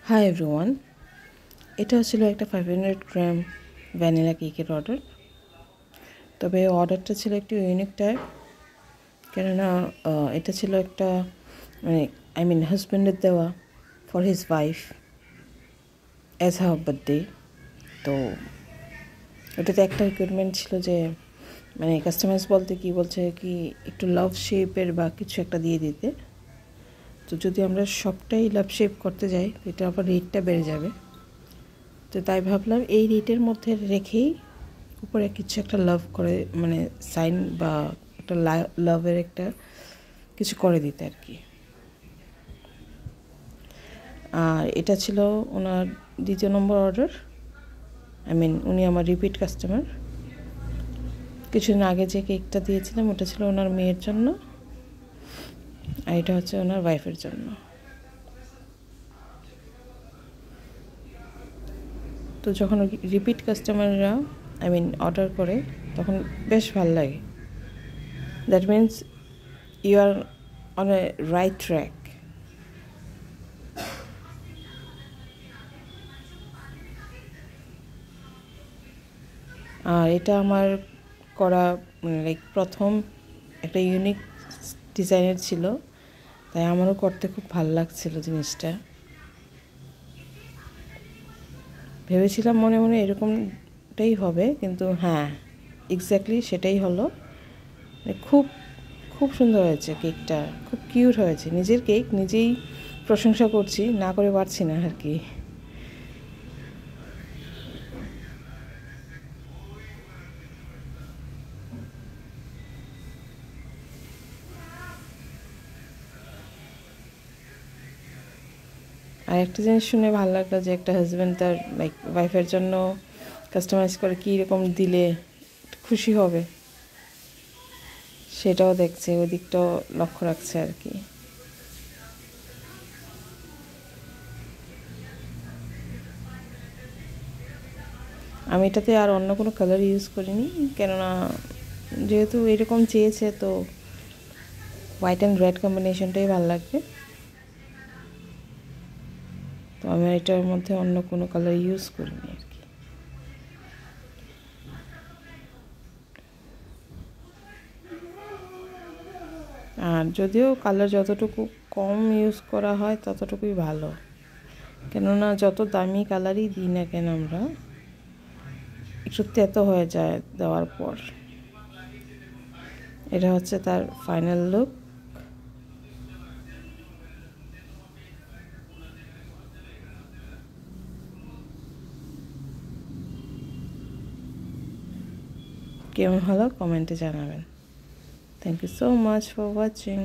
Hi everyone, এটা ছিল একটা 500 গ্রাম ভ্যানিলা কেকের অর্ডার। তবে অর্ডারটা ছিল একটু ইউনিক টাইপ, কেননা এটা ছিল একটা হাজব্যান্ডের দেওয়া for his wife as her birthday. তো ওটাতে একটা রিকোয়ারমেন্ট ছিল যে কাস্টমাইজ বলতে কি বলছে কি একটু লাভ শেপের বা কিছু একটা দিয়ে দিতে। তো যদি আমরা সবটাই লাভ শেপ করতে যাই এটা আবার রেটটা বেড়ে যাবে। তো তাই ভাবলাম এই রেটের মধ্যে রেখেই উপরে কিছু একটা লাভ করে সাইন বা একটা লাভের একটা কিছু করে দিতে আর কি। আর এটা ছিল ওনার দ্বিতীয় নম্বর অর্ডার। উনি আমার রিপিট কাস্টমার। কিছুদিন আগে যে কেকটা দিয়েছিলাম ওটা ছিল ওনার মেয়ের জন্য, আর এটা হচ্ছে ওনার ওয়াইফের জন্য। তো যখন রিপিট কাস্টমাররা অর্ডার করে তখন বেশ ভালো লাগে। That means you are on a right track. আর এটা আমার করা প্রথম একটা ইউনিক ডিজাইনের ছিল, তাই আমারও করতে খুব ভালো লাগছিল জিনিসটা। ভেবেছিলাম মনে মনে এরকমটাই হবে, কিন্তু হ্যাঁ এক্স্যাক্টলি সেটাই হলো। খুব খুব সুন্দর হয়েছে কেকটা, খুব কিউট হয়েছে। নিজের কেক নিজেই প্রশংসা করছি, না করে পারছি না আর কি। আর একটা জিনিস শুনে ভালো লাগলো যে একটা হাজব্যান্ড তার ওয়াইফের জন্য কাস্টমাইজ করে কী রকম দিলে খুশি হবে সেটাও দেখছে, ওই দিকটাও লক্ষ্য রাখছে আর কি। আমি এটাতে আর অন্য কোনো কালার ইউজ করিনি, কেননা যেহেতু এরকম চেয়েছে তো হোয়াইট অ্যান্ড রেড কম্বিনেশনটাই ভালো লাগবে। তো আমি এটার মধ্যে অন্য কোনো কালার ইউজ করিনি আর কি। আর যদিও কালার যতটুকু কম ইউজ করা হয় ততটুকুই ভালো, কেননা যত দামি কালারই দিই না কেন আমরা একটু তেতো হয়ে যায় দেওয়ার পর। এটা হচ্ছে তার ফাইনাল লুক। কেমন হলো কমেন্টে জানাবেন। Thank you so much for watching.